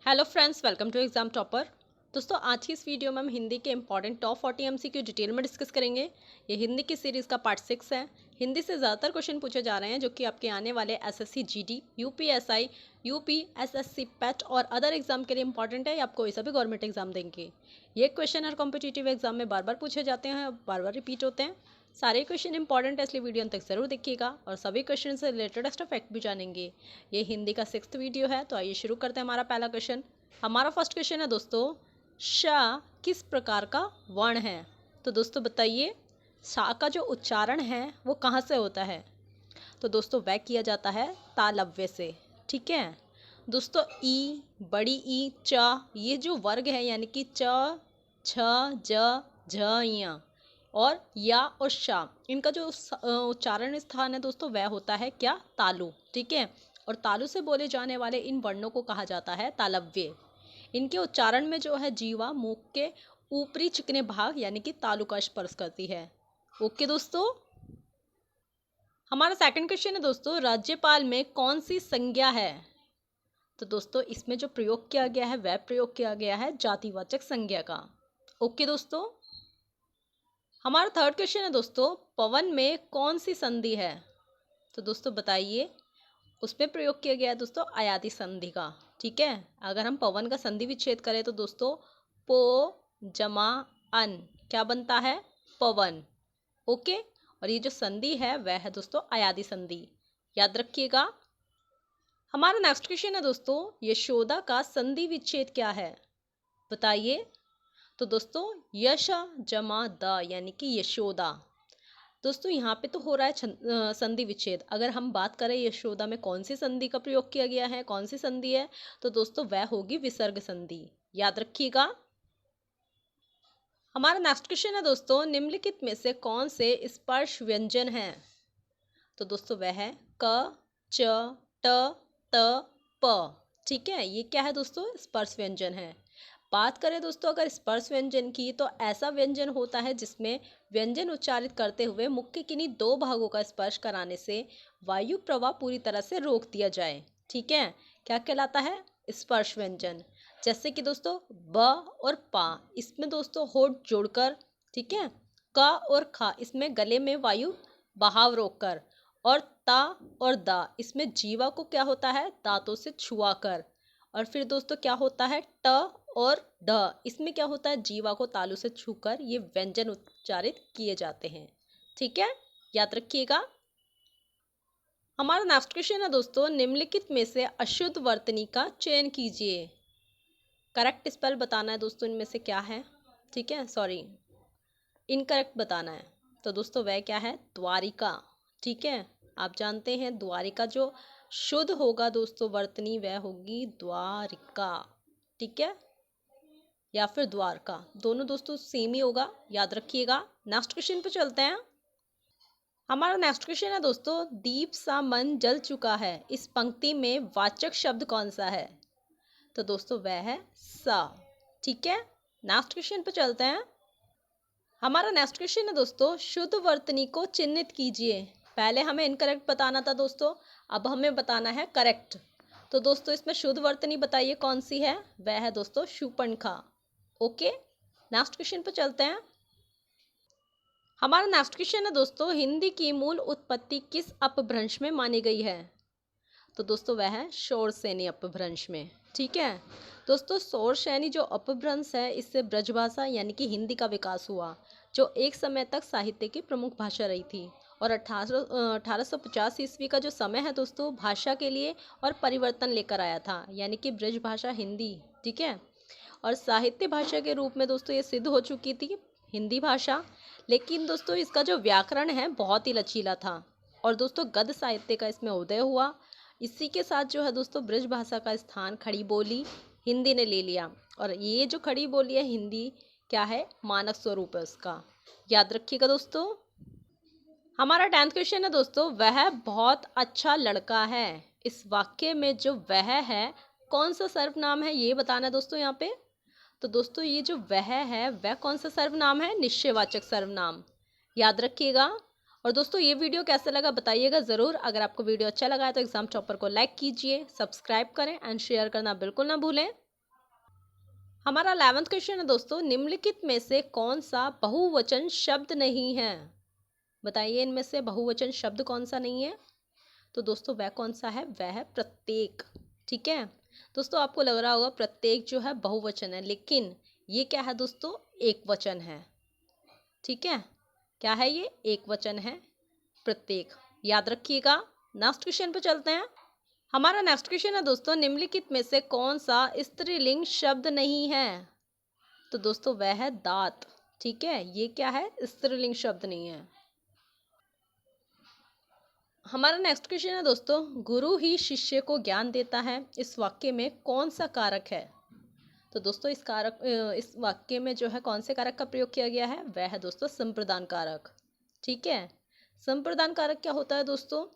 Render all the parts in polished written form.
Hello friends, welcome to exam topper. दोस्तों, आज की इस वीडियो में हम हिंदी के इंपॉर्टेंट टॉप 40 एमसीक्यू डिटेल में डिस्कस करेंगे। ये हिंदी की सीरीज़ का पार्ट 6 है। हिंदी से ज़्यादातर क्वेश्चन पूछे जा रहे हैं जो कि आपके आने वाले SSC GD, UPSI, UP, SSC PET और अदर एग्जाम के लिए इंपॉर्टेंट है या आप कोई सा भी गवर्नमेंट एग्जाम देंगे। ये क्वेश्चन हर कॉम्पिटिटिव एग्जाम में बार बार पूछे जाते हैं, बार बार रिपीट होते हैं। सारे क्वेश्चन इंपॉर्टेंट है, इसलिए वीडियो अंत तक जरूर देखिएगा और सभी क्वेश्चन से रिलेटेड एक्स्ट्रा फैक्ट भी जानेंगे। ये हिंदी का 6th वीडियो है, तो आइए शुरू करते हैं। हमारा पहला क्वेश्चन, हमारा फर्स्ट क्वेश्चन है दोस्तों, शा किस प्रकार का वर्ण है? तो दोस्तों बताइए, शा का जो उच्चारण है वो कहाँ से होता है? तो दोस्तों वह किया जाता है तालव्य से। ठीक है दोस्तों, ई, बड़ी ई, च, ये जो वर्ग है यानी कि च, छ, ज, झ, या और या और शा, इनका जो उच्चारण स्थान है दोस्तों वह होता है क्या? तालु। ठीक है, और तालु से बोले जाने वाले इन वर्णों को कहा जाता है तालव्य। इनके उच्चारण में जो है जीवा मुख के ऊपरी चिकने भाग यानी कि तालु का स्पर्श करती है। ओके दोस्तों, हमारा सेकंड क्वेश्चन है दोस्तों, राज्यपाल में कौन सी संज्ञा है? तो दोस्तों इसमें जो प्रयोग किया गया है वह प्रयोग किया गया है जातिवाचक संज्ञा का। ओके दोस्तों, हमारा थर्ड क्वेश्चन है दोस्तों, पवन में कौन सी संधि है? तो दोस्तों बताइए, उसमें प्रयोग किया गया है दोस्तों अयाति संधि का। ठीक है, अगर हम पवन का संधि विच्छेद करें तो दोस्तों पो जमा अन क्या बनता है? पवन। ओके, और ये जो संधि है वह है दोस्तों अयाति संधि, याद रखिएगा। हमारा नेक्स्ट क्वेश्चन है दोस्तों, यशोदा का संधि विच्छेद क्या है? बताइए। तो दोस्तों यश जमा द यानी कि यशोदा। दोस्तों यहाँ पे तो हो रहा है संधि विच्छेद। अगर हम बात करें यशोदा में कौन सी संधि का प्रयोग किया गया है, कौन सी संधि है, तो दोस्तों वह होगी विसर्ग संधि, याद रखिएगा। हमारा नेक्स्ट क्वेश्चन है दोस्तों, निम्नलिखित में से कौन से स्पर्श व्यंजन हैं? तो दोस्तों वह है क, च, ट, त, प। ठीक है, ये क्या है दोस्तों? स्पर्श व्यंजन है। बात करें दोस्तों अगर स्पर्श व्यंजन की, तो ऐसा व्यंजन होता है जिसमें व्यंजन उच्चारित करते हुए मुख के किन्हीं दो भागों का स्पर्श कराने से वायु प्रवाह पूरी तरह से रोक दिया जाए। ठीक है, क्या कहलाता है? स्पर्श व्यंजन। जैसे कि दोस्तों ब और पा, इसमें दोस्तों होठ जोड़कर, ठीक है, क और खा, इसमें गले में वायु बहाव रोककर, और ता और दा, इसमें जीवा को क्या होता है? दांतों से छुआ कर। और फिर दोस्तों क्या होता है? ट और ढ, इसमें क्या होता है? जीवा को तालु से छूकर ये व्यंजन उच्चारित किए जाते हैं। ठीक है, याद रखिएगा। हमारा नेक्स्ट क्वेश्चन है दोस्तों, निम्नलिखित में से अशुद्ध वर्तनी का चयन कीजिए। करेक्ट स्पेल बताना है दोस्तों, इनमें से क्या है? ठीक है, सॉरी, इनकरेक्ट बताना है। तो दोस्तों वह क्या है? द्वारिका। ठीक है, आप जानते हैं द्वारिका जो शुद्ध होगा दोस्तों वर्तनी वह होगी द्वारिका। ठीक है, या फिर द्वारका, दोनों दोस्तों सेम ही होगा, याद रखिएगा। नेक्स्ट क्वेश्चन पे चलते हैं। हमारा नेक्स्ट क्वेश्चन है दोस्तों, दीप सा मन जल चुका है, इस पंक्ति में वाचक शब्द कौन सा है? तो दोस्तों वह है सा। ठीक है, नेक्स्ट क्वेश्चन पे चलते हैं। हमारा नेक्स्ट क्वेश्चन है दोस्तों, शुद्ध वर्तनी को चिन्हित कीजिए। पहले हमें इनकरेक्ट बताना था दोस्तों, अब हमें बताना है करेक्ट। तो दोस्तों इसमें शुद्ध वर्तनी बताइए कौन सी है? वह है दोस्तों शूर्पणखा। ओके, नेक्स्ट क्वेश्चन पर चलते हैं। हमारा नेक्स्ट क्वेश्चन है दोस्तों, हिंदी की मूल उत्पत्ति किस अपभ्रंश में मानी गई है? तो दोस्तों वह है शौरसेनी अपभ्रंश में। ठीक है दोस्तों, शौरसेनी जो अपभ्रंश है, इससे ब्रजभाषा यानी कि हिंदी का विकास हुआ, जो एक समय तक साहित्य की प्रमुख भाषा रही थी। और 1850 ईस्वी का जो समय है दोस्तों, भाषा के लिए और परिवर्तन लेकर आया था, यानी कि ब्रजभाषा हिंदी। ठीक है, और साहित्य भाषा के रूप में दोस्तों ये सिद्ध हो चुकी थी हिंदी भाषा। लेकिन दोस्तों इसका जो व्याकरण है बहुत ही लचीला था, और दोस्तों गद्य साहित्य का इसमें उदय हुआ। इसी के साथ जो है दोस्तों ब्रज भाषा का स्थान खड़ी बोली हिंदी ने ले लिया, और ये जो खड़ी बोली है हिंदी क्या है? मानक स्वरूप है उसका, याद रखिएगा दोस्तों। हमारा 10th क्वेश्चन है दोस्तों, वह बहुत अच्छा लड़का है, इस वाक्य में जो वह है कौन सा सर्वनाम है ये बताना है दोस्तों यहाँ पे। तो दोस्तों ये जो वह है वह कौन सा सर्वनाम है? निश्चयवाचक सर्वनाम, याद रखिएगा। और दोस्तों ये वीडियो कैसा लगा बताइएगा ज़रूर। अगर आपको वीडियो अच्छा लगा है तो एग्जाम टॉपर को लाइक कीजिए, सब्सक्राइब करें एंड शेयर करना बिल्कुल ना भूलें। हमारा 11th क्वेश्चन है दोस्तों, निम्नलिखित में से कौन सा बहुवचन शब्द नहीं है? बताइए इनमें से बहुवचन शब्द कौन सा नहीं है? तो दोस्तों वह कौन सा है? वह है प्रत्येक। ठीक है दोस्तों, आपको लग रहा होगा प्रत्येक जो है बहुवचन है, लेकिन ये क्या है दोस्तों? एक वचन है। ठीक है, क्या है ये? एक वचन है प्रत्येक, याद रखिएगा। नेक्स्ट क्वेश्चन पे चलते हैं। हमारा नेक्स्ट क्वेश्चन है दोस्तों, निम्नलिखित में से कौन सा स्त्रीलिंग शब्द नहीं है? तो दोस्तों वह है दांत। ठीक है, ये क्या है? स्त्रीलिंग शब्द नहीं है। हमारा नेक्स्ट क्वेश्चन है दोस्तों, गुरु ही शिष्य को ज्ञान देता है, इस वाक्य में कौन सा कारक है? तो दोस्तों इस वाक्य में जो है कौन से कारक का प्रयोग किया गया है? वह है दोस्तों संप्रदान कारक। ठीक है, संप्रदान कारक क्या होता है दोस्तों?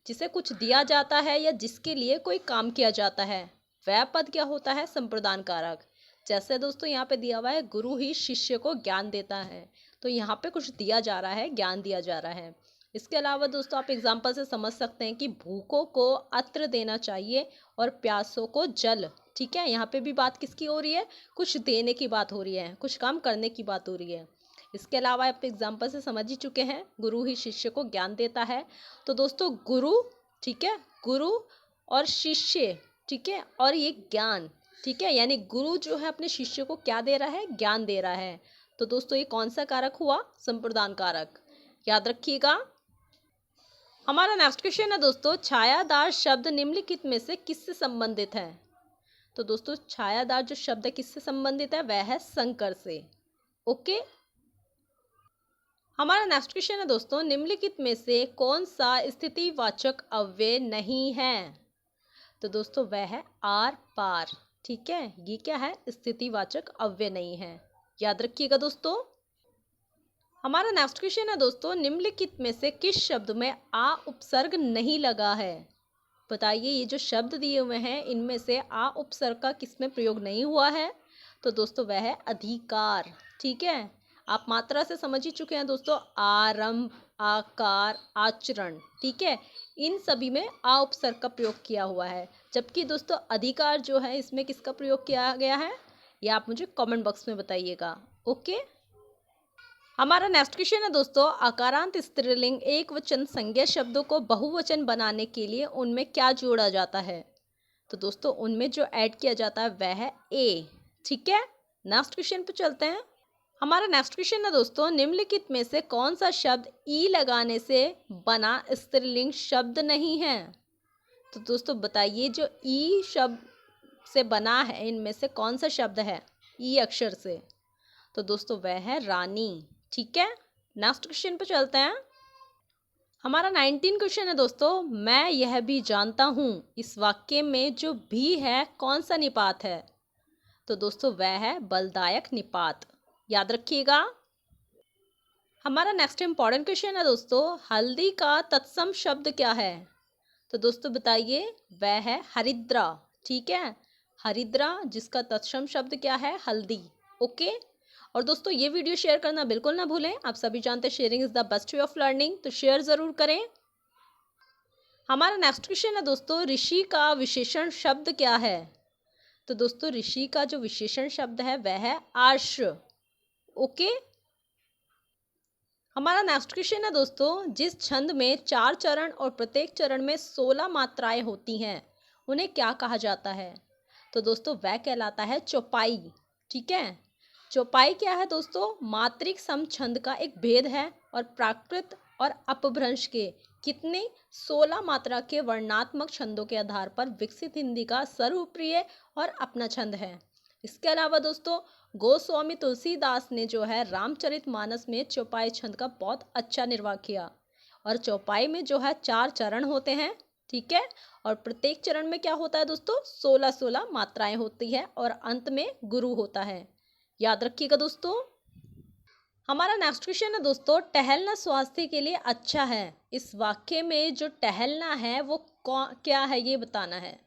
जिसे कुछ दिया जाता है या जिसके लिए कोई काम किया जाता है, वह पद क्या होता है? संप्रदान कारक। जैसे दोस्तों यहाँ पे दिया हुआ है, गुरु ही शिष्य को ज्ञान देता है, तो यहाँ पे कुछ दिया जा रहा है, ज्ञान दिया जा रहा है। इसके अलावा दोस्तों आप एग्जाम्पल से समझ सकते हैं कि भूखों को अत्र देना चाहिए और प्यासों को जल। ठीक है, यहाँ पे भी बात किसकी हो रही है? कुछ देने की बात हो रही है, कुछ काम करने की बात हो रही है। इसके अलावा आप एग्जाम्पल से समझ ही चुके हैं, गुरु ही शिष्य को ज्ञान देता है। तो दोस्तों गुरु, ठीक है, गुरु और शिष्य, ठीक है, और ये ज्ञान, ठीक है, यानी गुरु जो है अपने शिष्य को क्या दे रहा है? ज्ञान दे रहा है। तो दोस्तों ये कौन सा कारक हुआ? संप्रदान कारक, याद रखिएगा। हमारा नेक्स्ट क्वेश्चन है दोस्तों, छायादार शब्द निम्नलिखित में से किससे संबंधित है? तो दोस्तों छायादार जो शब्द है किससे संबंधित है? वह है शंकर से। ओके, हमारा नेक्स्ट क्वेश्चन है दोस्तों, निम्नलिखित में से कौन सा स्थितिवाचक अव्यय नहीं है? तो दोस्तों वह है आर पार। ठीक है, ये क्या है? स्थितिवाचक अव्यय नहीं है, याद रखिएगा दोस्तों। हमारा नेक्स्ट क्वेश्चन है दोस्तों, निम्नलिखित में से किस शब्द में आ उपसर्ग नहीं लगा है? बताइए, ये जो शब्द दिए हुए हैं इनमें से आ उपसर्ग का किसमें प्रयोग नहीं हुआ है? तो दोस्तों वह है अधिकार। ठीक है, आप मात्रा से समझ ही चुके हैं दोस्तों, आरंभ, आकार, आचरण, ठीक है, इन सभी में आ उपसर्ग का प्रयोग किया हुआ है। जबकि दोस्तों अधिकार जो है इसमें किसका प्रयोग किया गया है? यह आप मुझे कमेंट बॉक्स में बताइएगा। ओके, हमारा नेक्स्ट क्वेश्चन है दोस्तों, आकारांत स्त्रीलिंग एक वचन संज्ञा शब्दों को बहुवचन बनाने के लिए उनमें क्या जोड़ा जाता है? तो दोस्तों उनमें जो ऐड किया जाता है वह है ए। ठीक है, नेक्स्ट क्वेश्चन पे चलते हैं। हमारा नेक्स्ट क्वेश्चन है दोस्तों, निम्नलिखित में से कौन सा शब्द ई लगाने से बना स्त्रीलिंग शब्द नहीं है? तो दोस्तों बताइए, जो ई शब्द से बना है इनमें से कौन सा शब्द है ई अक्षर से? तो दोस्तों वह है रानी। ठीक है, नेक्स्ट क्वेश्चन पे चलते हैं। हमारा 19 क्वेश्चन है दोस्तों, मैं यह भी जानता हूँ, इस वाक्य में जो भी है कौन सा निपात है? तो दोस्तों वह है बलदायक निपात, याद रखिएगा। हमारा नेक्स्ट इंपॉर्टेंट क्वेश्चन है दोस्तों, हल्दी का तत्सम शब्द क्या है? तो दोस्तों बताइए, वह है हरिद्रा। ठीक है, हरिद्रा जिसका तत्सम शब्द क्या है? हल्दी। ओके, और दोस्तों ये वीडियो शेयर करना बिल्कुल ना भूलें। आप सभी जानते हैं sharing is the best way of learning, तो शेयर जरूर करें। हमारा नेक्स्ट क्वेश्चन है दोस्तों, ऋषि का विशेषण शब्द क्या है? तो दोस्तों ऋषि का जो विशेषण शब्द है वह है आर्ष। ओके, हमारा नेक्स्ट क्वेश्चन है दोस्तों, जिस छंद में 4 चरण और प्रत्येक चरण में 16 मात्राएं होती हैं उन्हें क्या कहा जाता है? तो दोस्तों वह कहलाता है चौपाई। ठीक है, चौपाई क्या है दोस्तों? मात्रिक सम छंद का एक भेद है और प्राकृत और अपभ्रंश के कितने 16 मात्रा के वर्णात्मक छंदों के आधार पर विकसित हिंदी का सर्वप्रिय और अपना छंद है। इसके अलावा दोस्तों गोस्वामी तुलसीदास ने जो है रामचरितमानस में चौपाई छंद का बहुत अच्छा निर्वाह किया। और चौपाई में जो है 4 चरण होते हैं। ठीक है, और प्रत्येक चरण में क्या होता है दोस्तों? 16-16 मात्राएं होती है और अंत में गुरु होता है, याद रखिएगा दोस्तों। हमारा नेक्स्ट क्वेश्चन है दोस्तों, टहलना स्वास्थ्य के लिए अच्छा है, इस वाक्य में जो टहलना है वो क्या है ये बताना है।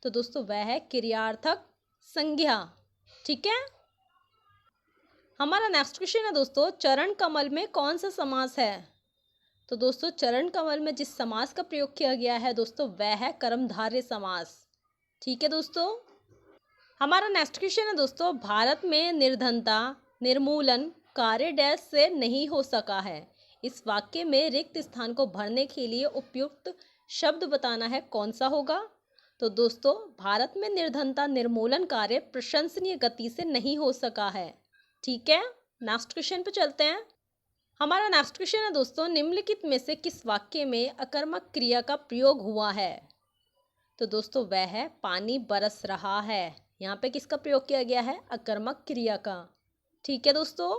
तो दोस्तों वह है क्रियार्थक संज्ञा। ठीक है, हमारा नेक्स्ट क्वेश्चन है दोस्तों, चरण कमल में कौन सा समास है? तो दोस्तों चरण कमल में जिस समास का प्रयोग किया गया है दोस्तों वह है कर्मधारय समास। ठीक है दोस्तों, हमारा नेक्स्ट क्वेश्चन है दोस्तों, भारत में निर्धनता निर्मूलन कार्य डैश से नहीं हो सका है। इस वाक्य में रिक्त स्थान को भरने के लिए उपयुक्त शब्द बताना है, कौन सा होगा? तो दोस्तों, भारत में निर्धनता निर्मूलन कार्य प्रशंसनीय गति से नहीं हो सका है। ठीक है, नेक्स्ट क्वेश्चन पे चलते हैं। हमारा नेक्स्ट क्वेश्चन है दोस्तों, निम्नलिखित में से किस वाक्य में अकर्मक क्रिया का प्रयोग हुआ है? तो दोस्तों, वह है पानी बरस रहा है। यहाँ पे किसका प्रयोग किया गया है? अकर्मक क्रिया का। ठीक है दोस्तों,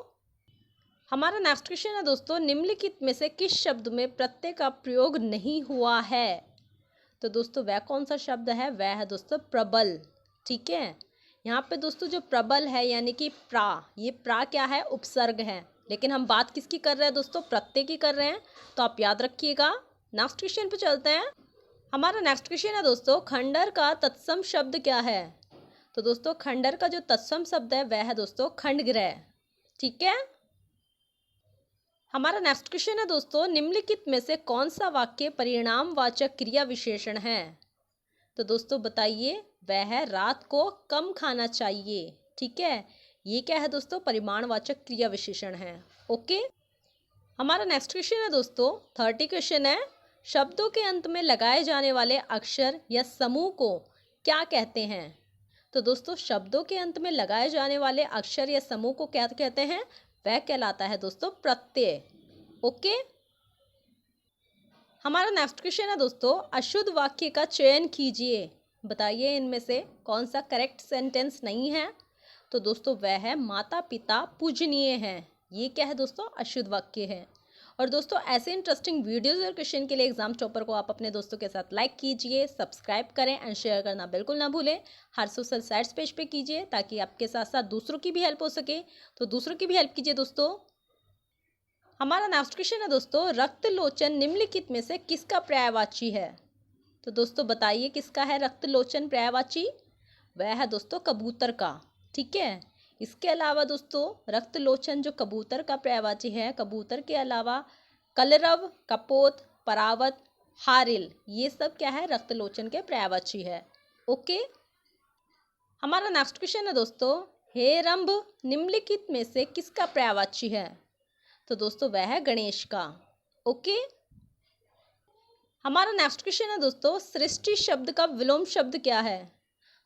हमारा नेक्स्ट क्वेश्चन है दोस्तों, निम्नलिखित में से किस शब्द में प्रत्यय का प्रयोग नहीं हुआ है? तो दोस्तों, वह कौन सा शब्द है? वह है दोस्तों प्रबल। ठीक है, यहाँ पे दोस्तों जो प्रबल है यानी कि प्रा, ये प्रा क्या है? उपसर्ग है। लेकिन हम बात किसकी कर रहे हैं दोस्तों? प्रत्यय की कर रहे हैं, तो आप याद रखिएगा। नेक्स्ट क्वेश्चन पे चलते हैं। हमारा नेक्स्ट क्वेश्चन है दोस्तों, खंडर का तत्सम शब्द क्या है? तो दोस्तों, खंडर का जो तत्सम शब्द है वह है दोस्तों खंडगृह। ठीक है, हमारा नेक्स्ट क्वेश्चन है दोस्तों, निम्नलिखित में से कौन सा वाक्य परिणामवाचक क्रिया विशेषण है? तो दोस्तों बताइए, वह है रात को कम खाना चाहिए। ठीक है, ये क्या है दोस्तों? परिमाणवाचक क्रिया विशेषण है। ओके, हमारा नेक्स्ट क्वेश्चन है दोस्तों, 30 क्वेश्चन है, शब्दों के अंत में लगाए जाने वाले अक्षर या समूह को क्या कहते हैं? तो दोस्तों, शब्दों के अंत में लगाए जाने वाले अक्षर या समूह को क्या कहते हैं? वह कहलाता है दोस्तों प्रत्यय। ओके, हमारा नेक्स्ट क्वेश्चन है दोस्तों, अशुद्ध वाक्य का चयन कीजिए। बताइए इनमें से कौन सा करेक्ट सेंटेंस नहीं है? तो दोस्तों, वह है माता पिता पूजनीय हैं। ये क्या है दोस्तों? अशुद्ध वाक्य है। और दोस्तों, ऐसे इंटरेस्टिंग वीडियोस और क्वेश्चन के लिए एग्जाम टॉपर को आप अपने दोस्तों के साथ लाइक कीजिए, सब्सक्राइब करें एंड शेयर करना बिल्कुल ना भूलें। हर सोशल साइट्स पेज पे कीजिए ताकि आपके साथ साथ दूसरों की भी हेल्प हो सके, तो दूसरों की भी हेल्प कीजिए दोस्तों। हमारा नेक्स्ट क्वेश्चन है दोस्तों, रक्तलोचन निम्नलिखित में से किसका पर्यायवाची है? तो दोस्तों बताइए, किसका है रक्तलोचन पर्यायवाची? वह है दोस्तों कबूतर का। ठीक है, इसके अलावा दोस्तों रक्तलोचन जो कबूतर का पर्यायवाची है, कबूतर के अलावा कलरव, कपोत, परावत, हारिल, ये सब क्या है? रक्तलोचन के पर्यायवाची है। ओके, हमारा नेक्स्ट क्वेश्चन है दोस्तों, हेरंभ निम्नलिखित में से किसका पर्यायवाची है? तो दोस्तों, वह है गणेश का। ओके, हमारा नेक्स्ट क्वेश्चन है दोस्तों, सृष्टि शब्द का विलोम शब्द क्या है?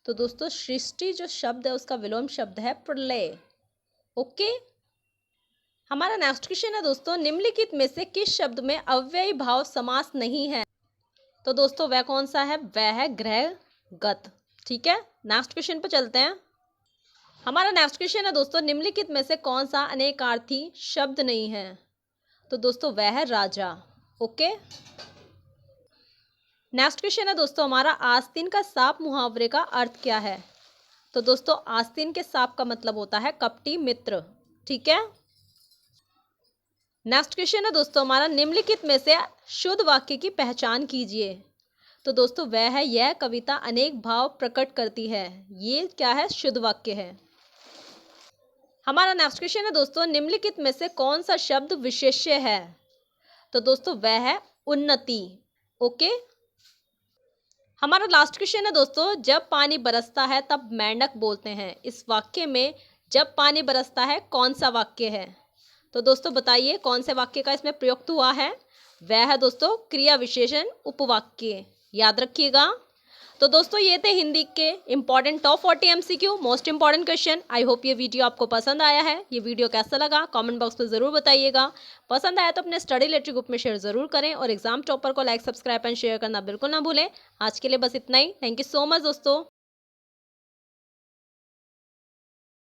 तो दोस्तों, सृष्टि जो शब्द है उसका विलोम शब्द है प्रलय। ओके, हमारा नेक्स्ट क्वेश्चन है दोस्तों, निम्नलिखित में से किस शब्द में अव्ययी भाव समास नहीं है? तो दोस्तों, वह कौन सा है? वह है ग्रहगत। ठीक है, नेक्स्ट क्वेश्चन पर चलते हैं। हमारा नेक्स्ट क्वेश्चन है दोस्तों, निम्नलिखित में से कौन सा अनेकार्थी शब्द नहीं है? तो दोस्तों, वह है राजा। ओके, नेक्स्ट क्वेश्चन है दोस्तों, हमारा आस्तीन का साप मुहावरे का अर्थ क्या है? तो दोस्तों, आस्तीन के साप का मतलब होता है कपटी मित्र। ठीक है, नेक्स्ट क्वेश्चन है दोस्तों, हमारा निम्नलिखित में से शुद्ध वाक्य की पहचान कीजिए। तो दोस्तों, वह है यह कविता अनेक भाव प्रकट करती है। ये क्या है? शुद्ध वाक्य है। हमारा नेक्स्ट क्वेश्चन है दोस्तों, निम्नलिखित में से कौन सा शब्द विशेष्य है? तो दोस्तों, वह है उन्नति। ओके, हमारा लास्ट क्वेश्चन है दोस्तों, जब पानी बरसता है तब मेंढक बोलते हैं। इस वाक्य में जब पानी बरसता है कौन सा वाक्य है? तो दोस्तों बताइए, कौन से वाक्य का इसमें प्रयुक्त हुआ है? वह है दोस्तों क्रिया विशेषण उपवाक्य। याद रखिएगा। तो दोस्तों, ये थे हिंदी के important top 40 MCQ most important question. I hope ये वीडियो आपको पसंद आया है। ये वीडियो कैसा लगा कमेंट बॉक्स में ज़रूर बताइएगा। पसंद आया तो अपने स्टडी रिलेटेड ग्रुप में शेयर ज़रूर करें और एग्जाम टॉपर को लाइक, सब्सक्राइब एंड शेयर करना बिल्कुल ना भूलें। आज के लिए बस इतना ही। थैंक यू सो मच दोस्तों।